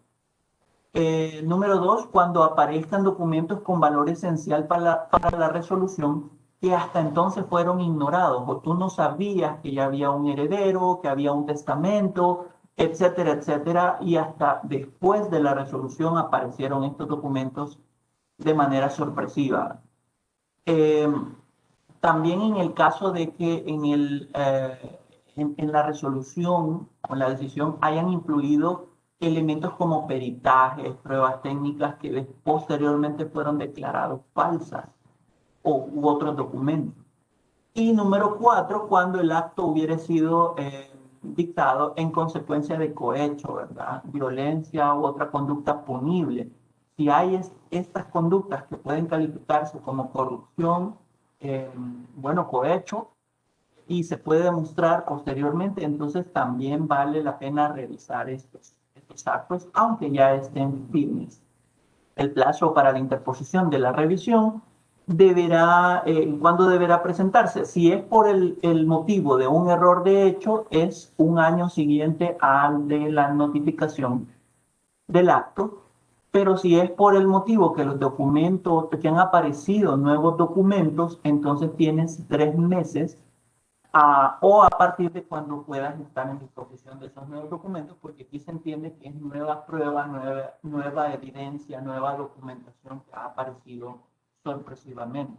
[SPEAKER 4] Número dos, cuando aparezcan documentos con valor esencial para la resolución que hasta entonces fueron ignorados, o tú no sabías que ya había un heredero, que había un testamento, etcétera, etcétera, y hasta después de la resolución aparecieron estos documentos de manera sorpresiva. Eh, También en el caso de que en la resolución o en la decisión hayan incluido elementos como peritajes, pruebas técnicas que posteriormente fueron declarados falsas u otros documentos. Y número cuatro, cuando el acto hubiera sido dictado en consecuencia de cohecho, ¿verdad? Violencia u otra conducta punible. Si hay estas conductas que pueden calificarse como corrupción, bueno, cohecho, y se puede demostrar posteriormente, entonces también vale la pena revisar estos actos, aunque ya estén firmes. El plazo para la interposición de la revisión ¿cuándo deberá presentarse? Si es por el motivo de un error de hecho, es un año siguiente al de la notificación del acto, pero si es por el motivo que los documentos, que han aparecido nuevos documentos, entonces tienes 3 meses o a partir de cuando puedas estar en disposición de esos nuevos documentos, porque aquí se entiende que es nueva prueba, nueva evidencia, nueva documentación que ha aparecido sorpresivamente.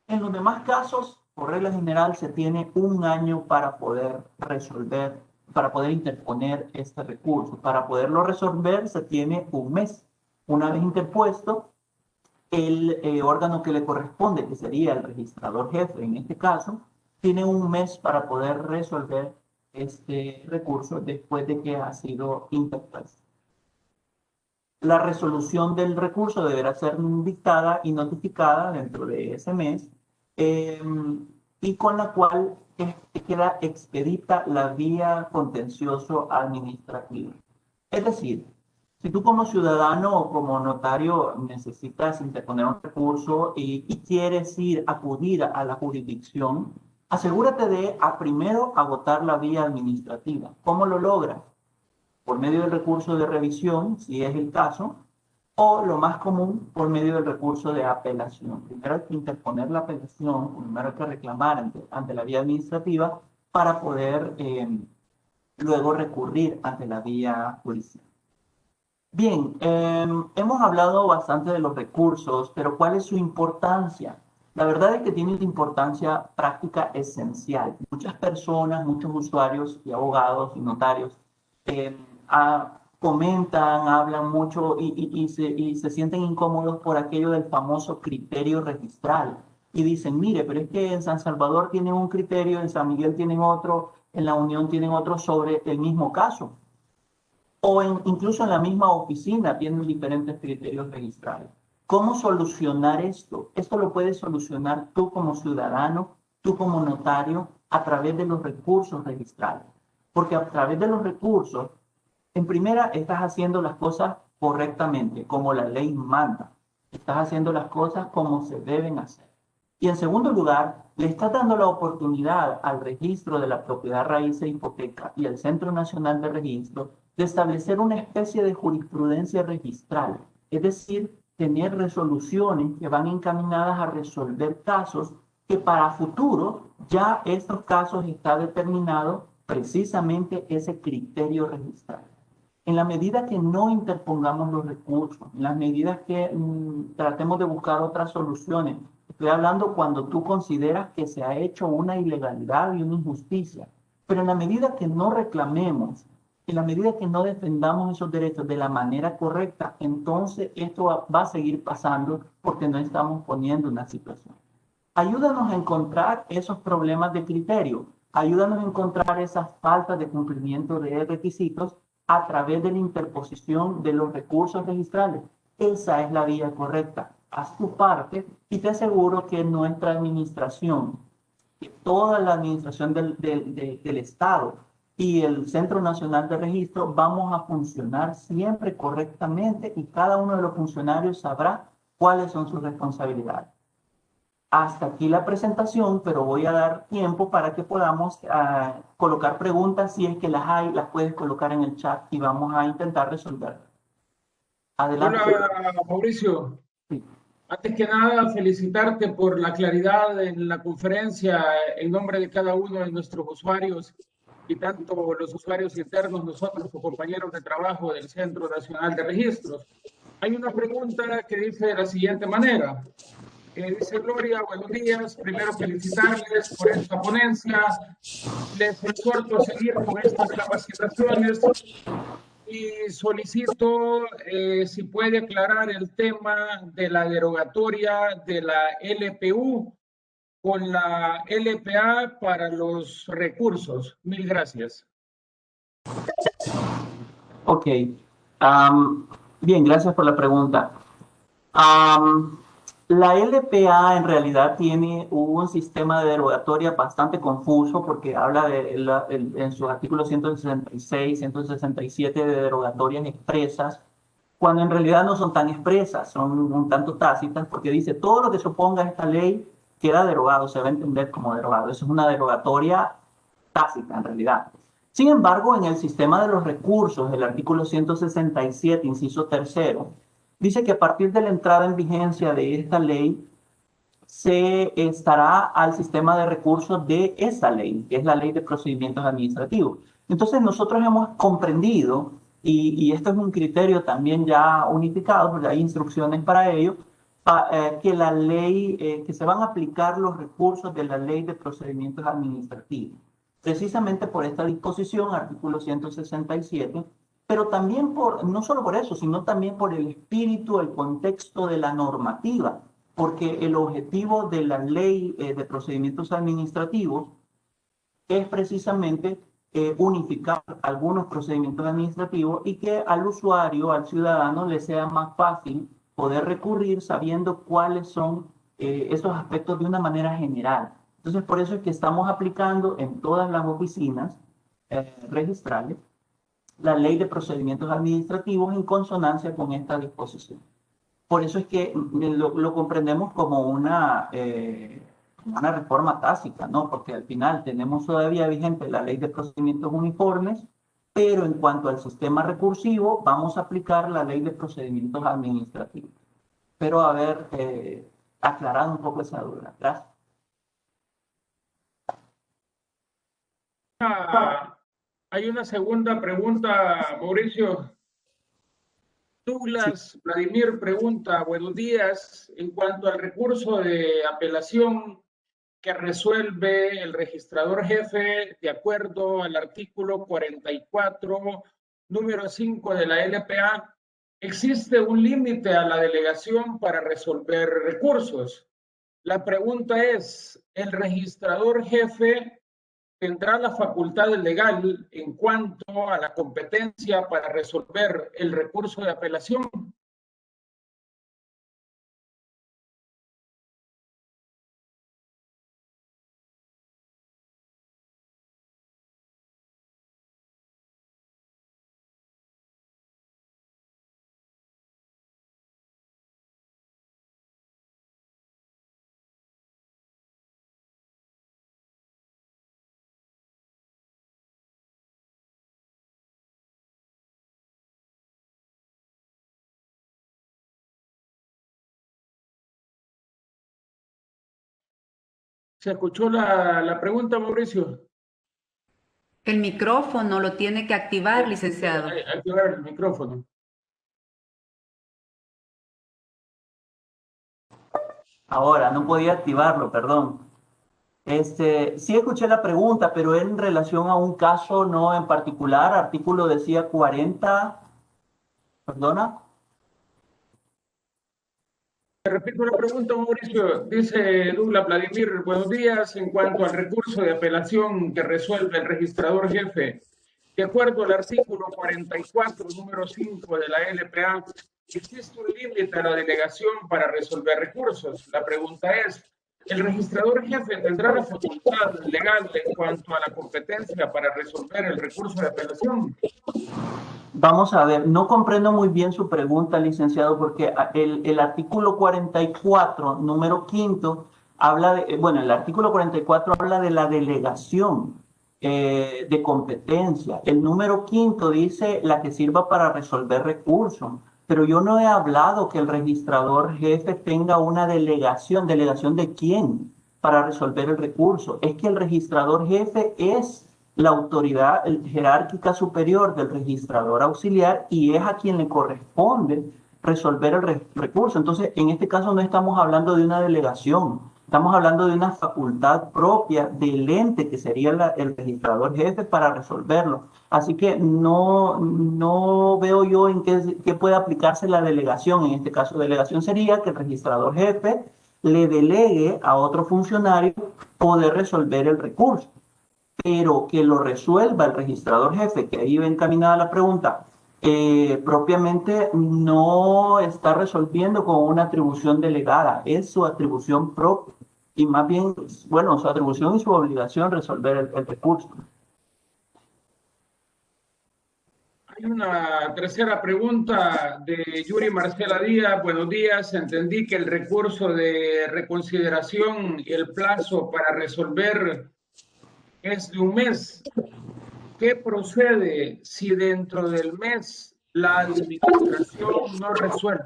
[SPEAKER 4] En los demás casos, por regla general, se tiene un año para poder resolver, para poder interponer este recurso. Para poderlo resolver se tiene un mes. Una vez interpuesto, el órgano que le corresponde, que sería el registrador jefe en este caso, tiene un mes para poder resolver este recurso después de que ha sido interpuesto. La resolución del recurso deberá ser dictada y notificada dentro de ese mes y con la cual queda expedita la vía contencioso administrativa. Es decir, si tú como ciudadano o como notario necesitas interponer un recurso y quieres acudir a la jurisdicción, asegúrate de primero agotar la vía administrativa. ¿Cómo lo logras? Por medio del recurso de revisión, si es el caso, o lo más común, por medio del recurso de apelación. Primero hay que interponer la apelación, primero hay que reclamar ante la vía administrativa para poder luego recurrir ante la vía judicial. Bien, hemos hablado bastante de los recursos, pero ¿cuál es su importancia? La verdad es que tiene una importancia práctica esencial. Muchas personas, muchos usuarios y abogados y notarios comentan, hablan mucho y se sienten incómodos por aquello del famoso criterio registral. Y dicen, mire, pero es que en San Salvador tienen un criterio, en San Miguel tienen otro, en La Unión tienen otro sobre el mismo caso. O incluso en la misma oficina tienen diferentes criterios registrales. ¿Cómo solucionar esto? Esto lo puedes solucionar tú como ciudadano, tú como notario, a través de los recursos registrales. Porque a través de los recursos, en primera, estás haciendo las cosas correctamente, como la ley manda. Estás haciendo las cosas como se deben hacer. Y en segundo lugar, le estás dando la oportunidad al registro de la propiedad raíz e hipoteca y al Centro Nacional de Registro de establecer una especie de jurisprudencia registral, es decir, tener resoluciones que van encaminadas a resolver casos que para futuro ya estos casos está determinado precisamente ese criterio registral. En la medida que no interpongamos los recursos, en las medidas que tratemos de buscar otras soluciones, estoy hablando cuando tú consideras que se ha hecho una ilegalidad y una injusticia, pero en la medida que no reclamemos, en la medida que no defendamos esos derechos de la manera correcta, entonces esto va a seguir pasando porque no estamos poniendo una situación. Ayúdanos a encontrar esos problemas de criterio, ayúdanos a encontrar esas faltas de cumplimiento de requisitos a través de la interposición de los recursos registrales. Esa es la vía correcta. Haz tu parte y te aseguro que nuestra administración, que toda la administración del Estado y el Centro Nacional de Registro vamos a funcionar siempre correctamente y cada uno de los funcionarios sabrá cuáles son sus responsabilidades. Hasta aquí la presentación, pero voy a dar tiempo para que podamos colocar preguntas. Si es que las hay, las puedes colocar en el chat y vamos a intentar resolver. Adelante.
[SPEAKER 1] Hola, Mauricio.
[SPEAKER 4] Sí.
[SPEAKER 1] Antes que nada, felicitarte por la claridad en la conferencia en nombre de cada uno de nuestros usuarios y tanto los usuarios internos, nosotros como compañeros de trabajo del Centro Nacional de Registros. Hay una pregunta que dice de la siguiente manera. Dice Gloria, buenos días. Primero felicitarles por esta ponencia. Les exhorto a seguir con estas capacitaciones y solicito si puede aclarar el tema de la derogatoria de la LPU con la LPA para los recursos. Mil gracias.
[SPEAKER 4] Ok. Bien, gracias por la pregunta. La LPA en realidad tiene un sistema de derogatoria bastante confuso porque habla en sus artículos 166, 167 de derogatorias expresas, cuando en realidad no son tan expresas, son un tanto tácitas, porque dice todo lo que se oponga a esta ley queda derogado, se va a entender como derogado. Eso es una derogatoria tácita en realidad. Sin embargo, en el sistema de los recursos, el artículo 167, inciso tercero, dice que a partir de la entrada en vigencia de esta ley, se estará al sistema de recursos de esa ley, que es la Ley de Procedimientos Administrativos. Entonces nosotros hemos comprendido, y esto es un criterio también ya unificado, porque hay instrucciones para ello, que la ley, que se van a aplicar los recursos de la Ley de Procedimientos Administrativos. Precisamente por esta disposición, artículo 167, pero también no solo por eso, sino también por el espíritu, el contexto de la normativa, porque el objetivo de la Ley de Procedimientos Administrativos es precisamente unificar algunos procedimientos administrativos y que al usuario, al ciudadano, le sea más fácil poder recurrir sabiendo cuáles son esos aspectos de una manera general. Entonces, por eso es que estamos aplicando en todas las oficinas registrales la Ley de Procedimientos Administrativos en consonancia con esta disposición. Por eso es que lo comprendemos como una reforma tácita, ¿no? Porque al final tenemos todavía vigente la Ley de Procedimientos Uniformes, pero en cuanto al sistema recursivo, vamos a aplicar la Ley de Procedimientos Administrativos. Espero haber aclarado un poco esa duda. Gracias.
[SPEAKER 1] Hay una segunda pregunta, Mauricio. Douglas Vladimir pregunta, buenos días, en cuanto al recurso de apelación que resuelve el registrador jefe de acuerdo al artículo 44, número 5 de la LPA, ¿existe un límite a la delegación para resolver recursos? La pregunta es, ¿el registrador jefe tendrá la facultad legal en cuanto a la competencia para resolver el recurso de apelación? ¿Se escuchó la pregunta, Mauricio?
[SPEAKER 3] El micrófono lo tiene que activar, licenciado.
[SPEAKER 1] Activar el micrófono.
[SPEAKER 4] Ahora, no podía activarlo, perdón. Sí escuché la pregunta, pero en relación a un caso no en particular, artículo decía 40, perdona.
[SPEAKER 1] Te repito la pregunta, Mauricio. Dice Douglas Vladimir, buenos días. En cuanto al recurso de apelación que resuelve el registrador jefe, de acuerdo al artículo 44, número 5 de la LPA, ¿existe un límite a la delegación para resolver recursos? La pregunta es, ¿el registrador jefe tendrá la facultad legal en cuanto a la competencia para resolver el recurso de apelación?
[SPEAKER 4] Vamos a ver, no comprendo muy bien su pregunta, licenciado, porque el artículo 44, número quinto, habla de, bueno, el artículo 44 habla de la delegación de competencia. El número quinto dice la que sirva para resolver recursos, pero yo no he hablado que el registrador jefe tenga una delegación. ¿Delegación de quién? Para resolver el recurso. Es que el registrador jefe es la autoridad jerárquica superior del registrador auxiliar y es a quien le corresponde resolver el recurso. Entonces, en este caso no estamos hablando de una delegación, estamos hablando de una facultad propia del ente que sería el registrador jefe para resolverlo. Así que no veo yo en qué puede aplicarse la delegación. En este caso, delegación sería que el registrador jefe le delegue a otro funcionario poder resolver el recurso, pero que lo resuelva el registrador jefe, que ahí va encaminada la pregunta, propiamente no está resolviendo con una atribución delegada, es su atribución propia y más bien, bueno, su atribución y su obligación resolver el recurso.
[SPEAKER 1] Hay una tercera pregunta de Yuri Marcela Díaz. Buenos días. Entendí que el recurso de reconsideración y el plazo para resolver es de un mes. ¿Qué procede si dentro del mes la administración no resuelve?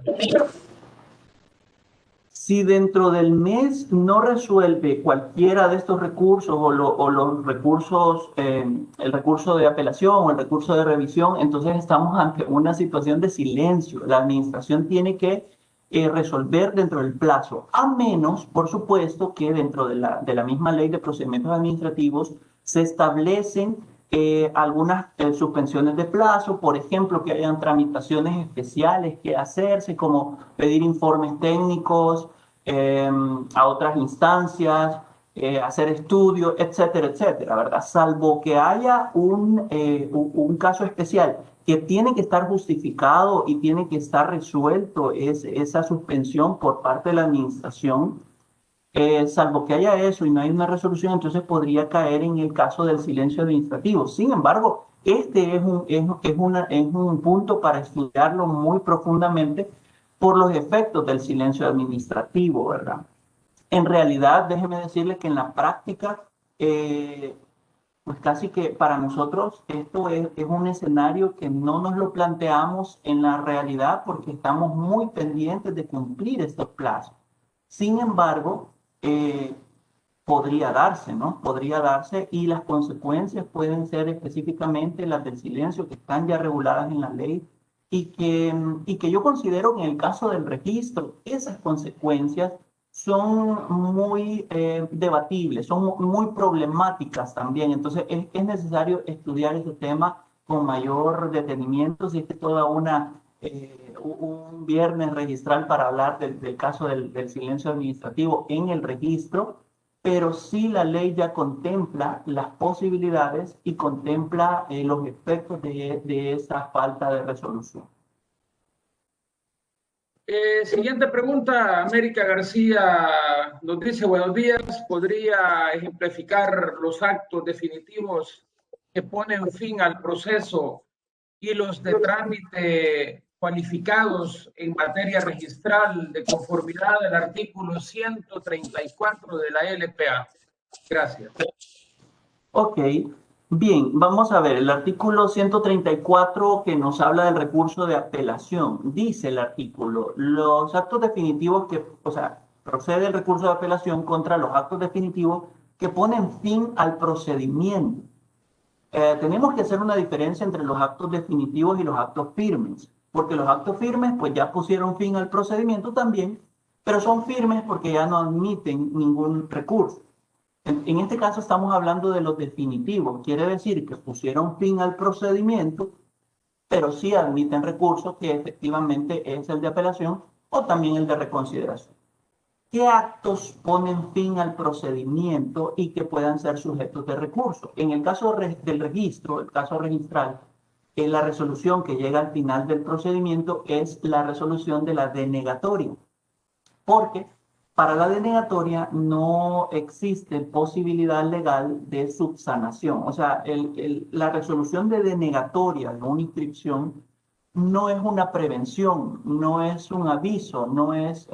[SPEAKER 4] Si dentro del mes no resuelve cualquiera de estos recursos o los recursos, el recurso de apelación o el recurso de revisión, entonces estamos ante una situación de silencio. La administración tiene que resolver dentro del plazo, a menos, por supuesto, que dentro de la misma ley de procedimientos administrativos se establecen algunas suspensiones de plazo, por ejemplo, que hayan tramitaciones especiales que hacerse, como pedir informes técnicos a otras instancias, hacer estudios, etcétera, etcétera, ¿verdad? Salvo que haya un caso especial que tiene que estar justificado y tiene que estar resuelto esa suspensión por parte de la administración, salvo que haya eso y no hay una resolución, entonces podría caer en el caso del silencio administrativo. Sin embargo, este es un punto para estudiarlo muy profundamente por los efectos del silencio administrativo, ¿verdad? En realidad, déjeme decirle que en la práctica, pues casi que para nosotros esto es un escenario que no nos lo planteamos en la realidad porque estamos muy pendientes de cumplir estos plazos. Sin embargo, podría darse, ¿no? Podría darse y las consecuencias pueden ser específicamente las del silencio que están ya reguladas en la ley y que yo considero que en el caso del registro, esas consecuencias son muy debatibles, son muy problemáticas también. Entonces es necesario estudiar ese tema con mayor detenimiento, si es que toda un viernes registral para hablar del caso del silencio administrativo en el registro, pero sí la ley ya contempla las posibilidades y contempla los efectos de esa falta de resolución.
[SPEAKER 1] Siguiente pregunta, América García nos dice, buenos días, ¿podría ejemplificar los actos definitivos que ponen fin al proceso y los de trámite cualificados en materia registral de conformidad al artículo 134 de la LPA? Gracias.
[SPEAKER 4] Ok, bien, vamos a ver, el artículo 134 que nos habla del recurso de apelación, dice el artículo, los actos definitivos o sea, procede el recurso de apelación contra los actos definitivos que ponen fin al procedimiento. Tenemos que hacer una diferencia entre los actos definitivos y los actos firmes, porque los actos firmes pues ya pusieron fin al procedimiento también, pero son firmes porque ya no admiten ningún recurso. En este caso estamos hablando de los definitivos, quiere decir que pusieron fin al procedimiento, pero sí admiten recursos que efectivamente es el de apelación o también el de reconsideración. ¿Qué actos ponen fin al procedimiento y que puedan ser sujetos de recurso? En el caso del registro, el caso registral, la resolución que llega al final del procedimiento es la resolución de la denegatoria, porque para la denegatoria no existe posibilidad legal de subsanación. O sea, la resolución de denegatoria de una inscripción no es una prevención, no es un aviso, no es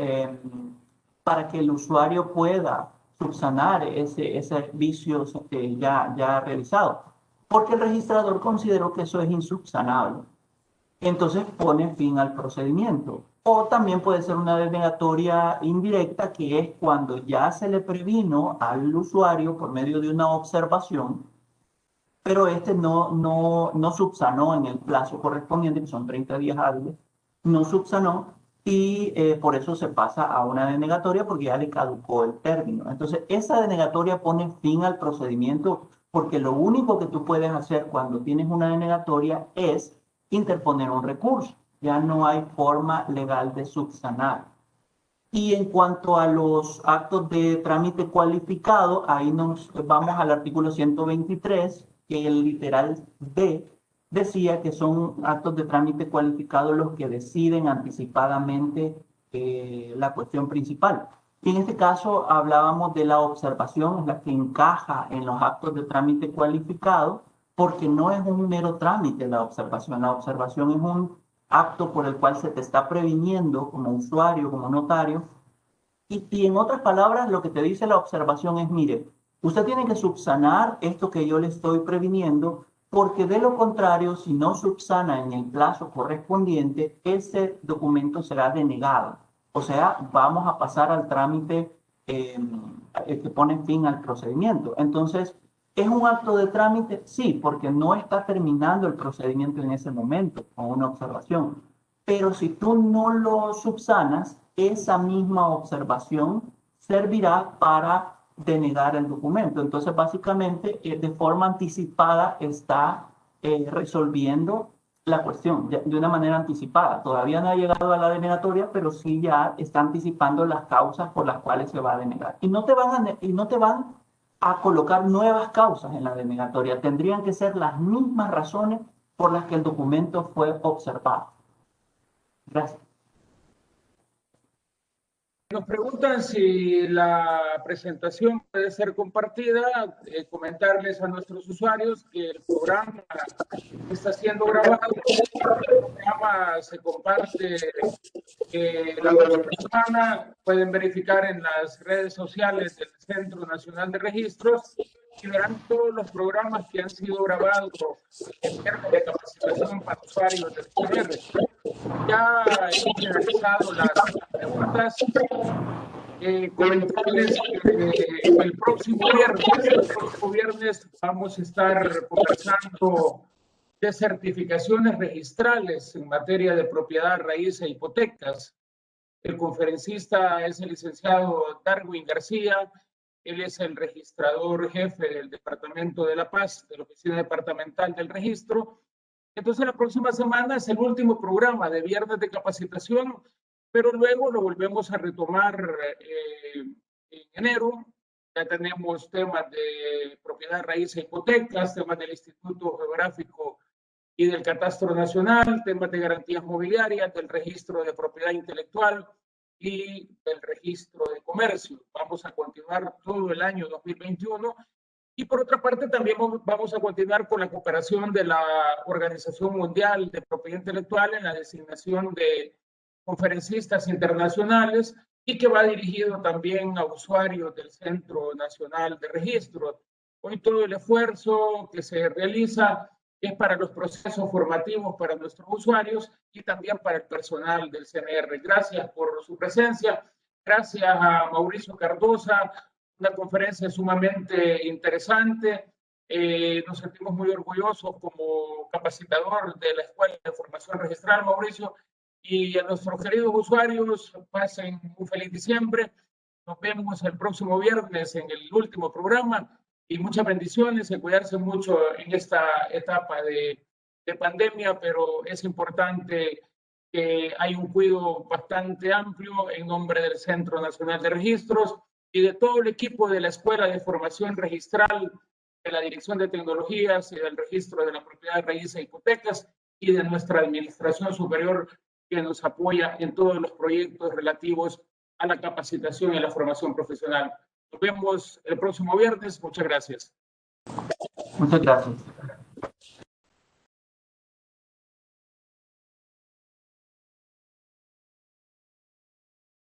[SPEAKER 4] para que el usuario pueda subsanar ese vicio ya realizado, porque el registrador consideró que eso es insubsanable. Entonces pone fin al procedimiento. O también puede ser una denegatoria indirecta, que es cuando ya se le previno al usuario por medio de una observación, pero no subsanó en el plazo correspondiente, que son 30 días hábiles, no subsanó, y por eso se pasa a una denegatoria porque ya le caducó el término. Entonces, esa denegatoria pone fin al procedimiento, porque lo único que tú puedes hacer cuando tienes una denegatoria es interponer un recurso. Ya no hay forma legal de subsanar. Y en cuanto a los actos de trámite cualificado, ahí nos vamos al artículo 123, que el literal B decía que son actos de trámite cualificado los que deciden anticipadamente la cuestión principal. Y en este caso hablábamos de la observación, es la que encaja en los actos de trámite cualificado, porque no es un mero trámite la observación. La observación es un acto por el cual se te está previniendo como usuario, como notario. Y en otras palabras, lo que te dice la observación es, mire, usted tiene que subsanar esto que yo le estoy previniendo, porque de lo contrario, si no subsana en el plazo correspondiente, ese documento será denegado. O sea, vamos a pasar al trámite que pone fin al procedimiento. Entonces, ¿es un acto de trámite? Sí, porque no está terminando el procedimiento en ese momento con una observación. Pero si tú no lo subsanas, esa misma observación servirá para denegar el documento. Entonces, básicamente, de forma anticipada está resolviendo la cuestión de una manera anticipada. Todavía no ha llegado a la denegatoria, pero sí ya está anticipando las causas por las cuales se va a denegar. Y no te van a colocar nuevas causas en la denegatoria. Tendrían que ser las mismas razones por las que el documento fue observado. Gracias.
[SPEAKER 1] Nos preguntan si la presentación puede ser compartida. Comentarles a nuestros usuarios que el programa está siendo grabado. El programa se comparte la próxima semana. Pueden verificar en las redes sociales del Centro Nacional de Registros y verán todos los programas que han sido grabados en términos de capacitación para usuarios del CNR. Ya hemos finalizado las preguntas. Comentarles que el próximo viernes vamos a estar conversando de certificaciones registrales en materia de propiedad, raíz e hipotecas. El conferencista es el licenciado Darwin García. Él es el registrador jefe del Departamento de La Paz, de la Oficina Departamental del Registro. Entonces, la próxima semana es el último programa de viernes de capacitación, pero luego lo volvemos a retomar en enero. Ya tenemos temas de propiedad, raíz e hipotecas, temas del Instituto Geográfico y del Catastro Nacional, temas de garantías mobiliarias, del registro de propiedad intelectual y del registro de comercio. Vamos a continuar todo el año 2021. Y por otra parte, también vamos a continuar con la cooperación de la Organización Mundial de Propiedad Intelectual en la designación de conferencistas internacionales y que va dirigido también a usuarios del Centro Nacional de Registro. Hoy todo el esfuerzo que se realiza es para los procesos formativos para nuestros usuarios y también para el personal del CNR. Gracias por su presencia. Gracias a Mauricio Cardosa. Una conferencia sumamente interesante. Nos sentimos muy orgullosos como capacitador de la Escuela de Formación Registral, Mauricio, y a nuestros queridos usuarios, pasen un feliz diciembre. Nos vemos el próximo viernes en el último programa y muchas bendiciones y cuidarse mucho en esta etapa de pandemia, pero es importante que hay un cuidado bastante amplio en nombre del Centro Nacional de Registros y de todo el equipo de la Escuela de Formación Registral, de la Dirección de Tecnologías y del Registro de la Propiedad, Raíces e Hipotecas y de nuestra Administración Superior que nos apoya en todos los proyectos relativos a a la capacitación y a la formación profesional. Nos vemos el próximo viernes. Muchas gracias.
[SPEAKER 4] Muchas gracias.